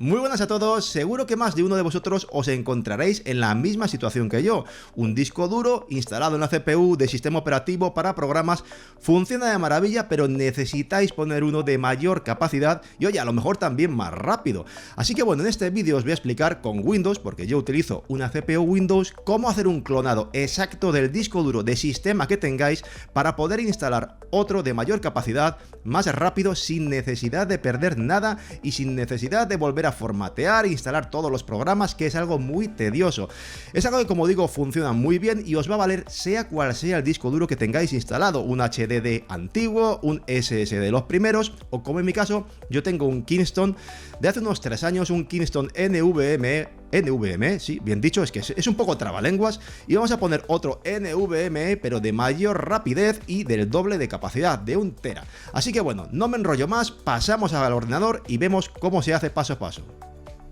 Muy buenas a todos, seguro que más de uno de vosotros os encontraréis en la misma situación que yo. Un disco duro instalado en la CPU de sistema operativo para programas funciona de maravilla, pero necesitáis poner uno de mayor capacidad y oye, a lo mejor también más rápido. Así que bueno, en este vídeo os voy a explicar con Windows, porque yo utilizo una CPU Windows, cómo hacer un clonado exacto del disco duro de sistema que tengáis para poder instalar otro de mayor capacidad, más rápido, sin necesidad de perder nada y sin necesidad de volver a formatear e instalar todos los programas, que es algo muy tedioso. Es algo que, como digo, funciona muy bien y os va a valer sea cual sea el disco duro que tengáis instalado, un HDD antiguo, un SSD de los primeros, o como en mi caso, yo tengo un Kingston de hace unos 3 años, un Kingston NVMe, sí, bien dicho, es que es un poco trabalenguas, y vamos a poner otro NVMe, pero de mayor rapidez y del doble de capacidad, de 1 tera. Así que bueno, no me enrollo más, pasamos al ordenador y vemos cómo se hace paso a paso.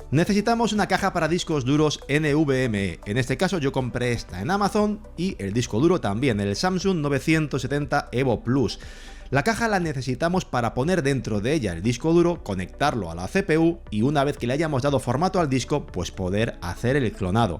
Necesitamos una caja para discos duros NVMe, en este caso yo compré esta en Amazon y el disco duro también, el Samsung 970 Evo Plus. La caja la necesitamos para poner dentro de ella el disco duro, conectarlo a la CPU y una vez que le hayamos dado formato al disco, pues poder hacer el clonado.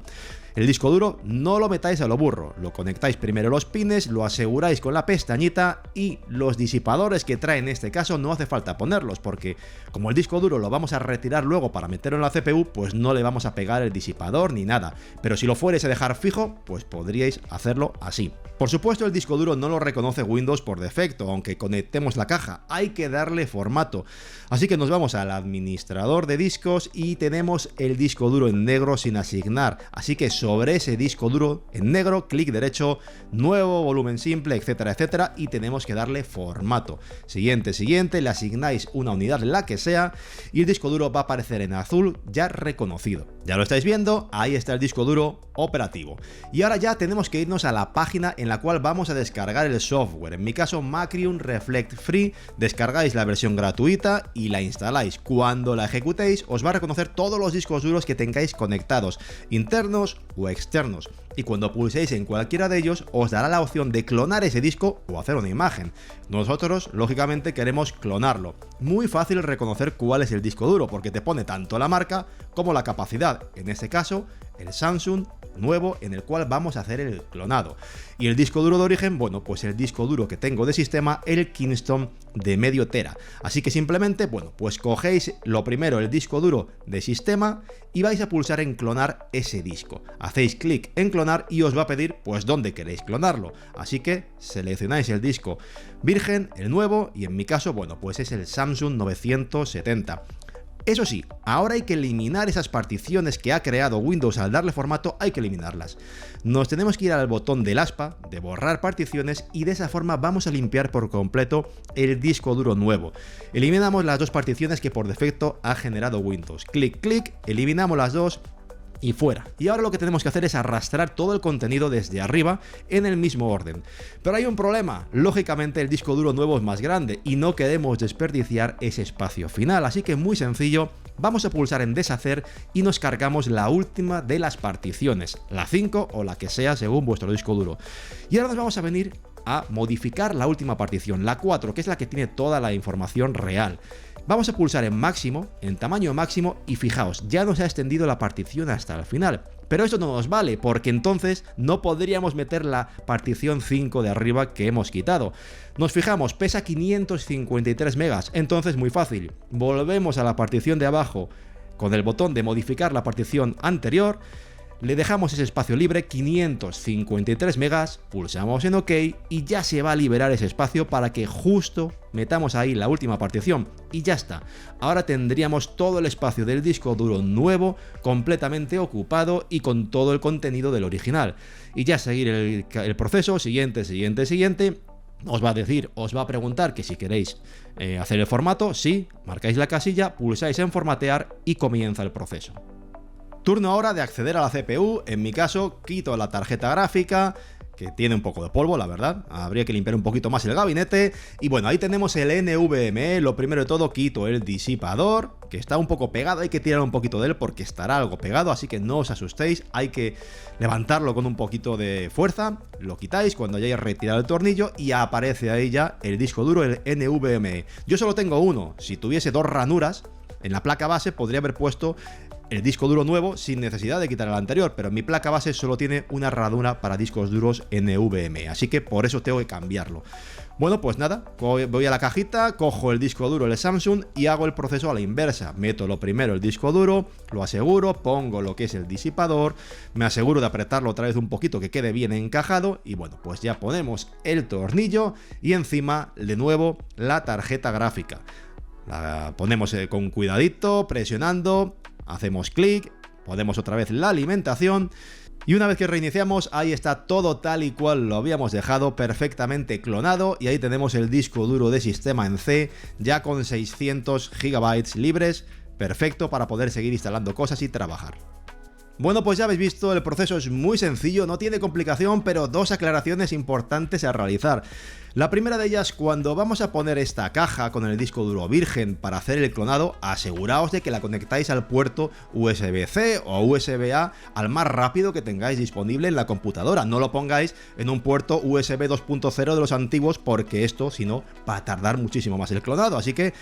El disco duro no lo metáis a lo burro, lo conectáis primero los pines, lo aseguráis con la pestañita y los disipadores que trae en este caso no hace falta ponerlos porque como el disco duro lo vamos a retirar luego para meterlo en la CPU, pues no le vamos a pegar el disipador ni nada, pero si lo fuerais a dejar fijo, pues podríais hacerlo así. Por supuesto, el disco duro no lo reconoce Windows por defecto, aunque conectemos la caja, hay que darle formato. Así que nos vamos al administrador de discos y tenemos el disco duro en negro sin asignar, así que sobre ese disco duro en negro, clic derecho, nuevo, volumen simple, etcétera, etcétera, y tenemos que darle formato. Siguiente, le asignáis una unidad, la que sea, y el disco duro va a aparecer en azul ya reconocido. Ya lo estáis viendo, ahí está el disco duro operativo. Y ahora ya tenemos que irnos a la página en la cual vamos a descargar el software. En mi caso, Macrium Reflect Free. Descargáis la versión gratuita y la instaláis. Cuando la ejecutéis, os va a reconocer todos los discos duros que tengáis conectados, internos o externos. Y cuando pulséis en cualquiera de ellos, os dará la opción de clonar ese disco o hacer una imagen. Nosotros, lógicamente, queremos clonarlo. Muy fácil reconocer cuál es el disco duro, porque te pone tanto la marca como la capacidad. En este caso, el Samsung nuevo en el cual vamos a hacer el clonado. Y el disco duro de origen, bueno, pues el disco duro que tengo de sistema, el Kingston de medio tera. Así que simplemente, bueno, pues cogéis lo primero el disco duro de sistema y vais a pulsar en clonar ese disco. Hacéis clic en clonar y os va a pedir pues dónde queréis clonarlo. Así que seleccionáis el disco virgen, el nuevo, y en mi caso, bueno, pues es el Samsung 970. Eso sí, ahora hay que eliminar esas particiones que ha creado Windows al darle formato, hay que eliminarlas. Nos tenemos que ir al botón del aspa, de borrar particiones, y de esa forma vamos a limpiar por completo el disco duro nuevo. Eliminamos las dos particiones que por defecto ha generado Windows. Clic, clic, eliminamos las dos y fuera. Y ahora lo que tenemos que hacer es arrastrar todo el contenido desde arriba en el mismo orden. Pero hay un problema, lógicamente el disco duro nuevo es más grande y no queremos desperdiciar ese espacio final, así que muy sencillo, vamos a pulsar en deshacer y nos cargamos la última de las particiones, la 5 o la que sea según vuestro disco duro. Y ahora nos vamos a venir a modificar la última partición, la 4, que es la que tiene toda la información real. Vamos a pulsar en máximo, en tamaño máximo, y fijaos, ya nos ha extendido la partición hasta el final. Pero esto no nos vale, porque entonces no podríamos meter la partición 5 de arriba que hemos quitado. Nos fijamos, pesa 553 megas, entonces muy fácil. Volvemos a la partición de abajo con el botón de modificar la partición anterior. Le dejamos ese espacio libre, 553 megas, pulsamos en OK y ya se va a liberar ese espacio para que justo metamos ahí la última partición y ya está. Ahora tendríamos todo el espacio del disco duro nuevo completamente ocupado y con todo el contenido del original. Y ya seguir el proceso, siguiente. Os va a decir, os va a preguntar que si queréis hacer el formato, sí, marcáis la casilla, pulsáis en formatear y comienza el proceso. Turno ahora de acceder a la CPU, en mi caso quito la tarjeta gráfica, que tiene un poco de polvo, la verdad, habría que limpiar un poquito más el gabinete, y bueno, ahí tenemos el NVMe, lo primero de todo quito el disipador, que está un poco pegado, hay que tirar un poquito de él porque estará algo pegado, así que no os asustéis, hay que levantarlo con un poquito de fuerza, lo quitáis cuando hayáis retirado el tornillo y aparece ahí ya el disco duro, el NVMe. Yo solo tengo uno, si tuviese dos ranuras, en la placa base podría haber puesto el disco duro nuevo sin necesidad de quitar el anterior, pero mi placa base solo tiene una herradura para discos duros NVMe, así que por eso tengo que cambiarlo. Bueno, pues nada, voy a la cajita, cojo el disco duro, el Samsung, y hago el proceso a la inversa. Meto lo primero el disco duro, lo aseguro, pongo lo que es el disipador, me aseguro de apretarlo otra vez un poquito que quede bien encajado, y bueno, pues ya ponemos el tornillo y encima de nuevo la tarjeta gráfica. La ponemos con cuidadito, presionando, hacemos clic, ponemos otra vez la alimentación. Y una vez que reiniciamos, ahí está todo tal y cual lo habíamos dejado, perfectamente clonado, y ahí tenemos el disco duro de sistema en C, ya con 600 GB libres, perfecto para poder seguir instalando cosas y trabajar. Bueno, pues ya habéis visto, el proceso es muy sencillo, no tiene complicación, pero dos aclaraciones importantes a realizar. La primera de ellas, cuando vamos a poner esta caja con el disco duro virgen para hacer el clonado, aseguraos de que la conectáis al puerto USB-C o USB-A al más rápido que tengáis disponible en la computadora. No lo pongáis en un puerto USB 2.0 de los antiguos, porque esto, si no, va a tardar muchísimo más el clonado. Así que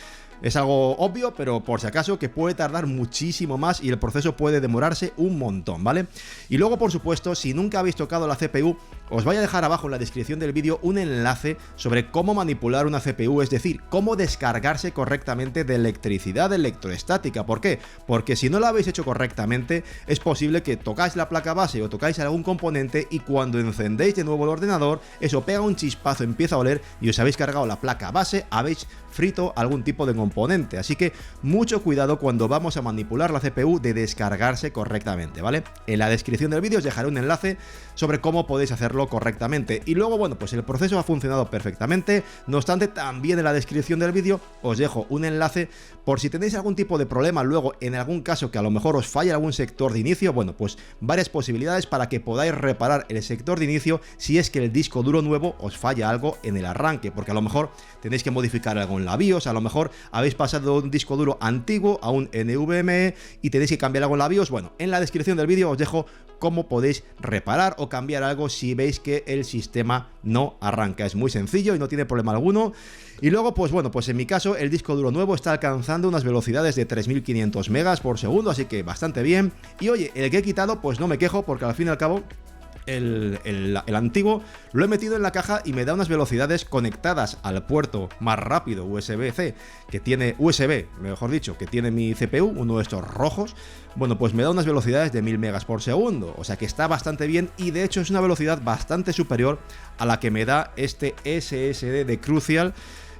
es algo obvio, pero por si acaso, que puede tardar muchísimo más y el proceso puede demorarse un montón, ¿vale? Y luego, por supuesto, si nunca habéis tocado la CPU, os voy a dejar abajo en la descripción del vídeo un enlace sobre cómo manipular una CPU, es decir, cómo descargarse correctamente de electricidad electroestática. ¿Por qué? Porque si no lo habéis hecho correctamente, es posible que tocáis la placa base o tocáis algún componente y cuando encendéis de nuevo el ordenador, eso pega un chispazo, empieza a oler y os habéis cargado la placa base, habéis frito algún tipo de componente. Así que mucho cuidado cuando vamos a manipular la CPU de descargarse correctamente, ¿vale? En la descripción del vídeo os dejaré un enlace sobre cómo podéis hacerlo correctamente. Y luego, bueno, pues el proceso ha funcionado perfectamente. No obstante, también en la descripción del vídeo os dejo un enlace por si tenéis algún tipo de problema luego, en algún caso que a lo mejor os falla algún sector de inicio. Bueno, pues varias posibilidades para que podáis reparar el sector de inicio si es que el disco duro nuevo os falla algo en el arranque, porque a lo mejor tenéis que modificar algo en la BIOS, a lo mejor habéis pasado de un disco duro antiguo a un NVMe y tenéis que cambiar algo en la BIOS. Bueno, en la descripción del vídeo os dejo cómo podéis reparar o cambiar algo si veis que el sistema no arranca. Es muy sencillo y no tiene problema alguno. Y luego, pues bueno, pues en mi caso el disco duro nuevo está alcanzando unas velocidades de 3500 megas por segundo, así que bastante bien. Y oye, el que he quitado, pues no me quejo, porque al fin y al cabo el antiguo lo he metido en la caja y me da unas velocidades conectadas al puerto más rápido USB-C que tiene, USB, mejor dicho, que tiene mi CPU, uno de estos rojos. Bueno, pues me da unas velocidades de 1000 megas por segundo, o sea que está bastante bien y de hecho es una velocidad bastante superior a la que me da este SSD de Crucial,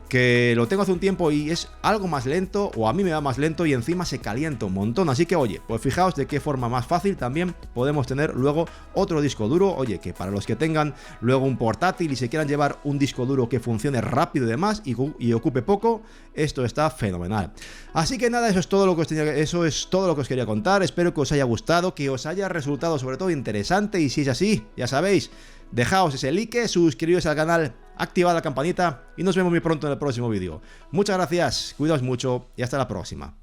que lo tengo hace un tiempo y es algo más lento, o a mí me va más lento y encima se calienta un montón. Así que oye, pues fijaos de qué forma más fácil también podemos tener luego otro disco duro. Oye, que para los que tengan luego un portátil y se quieran llevar un disco duro que funcione rápido y demás y ocupe poco, esto está fenomenal. Así que nada, eso es todo lo que os quería contar. Espero que os haya gustado, que os haya resultado sobre todo interesante, y si es así, ya sabéis, dejaos ese like, suscribiros al canal, activad la campanita y nos vemos muy pronto en el próximo vídeo. Muchas gracias, cuidaos mucho y hasta la próxima.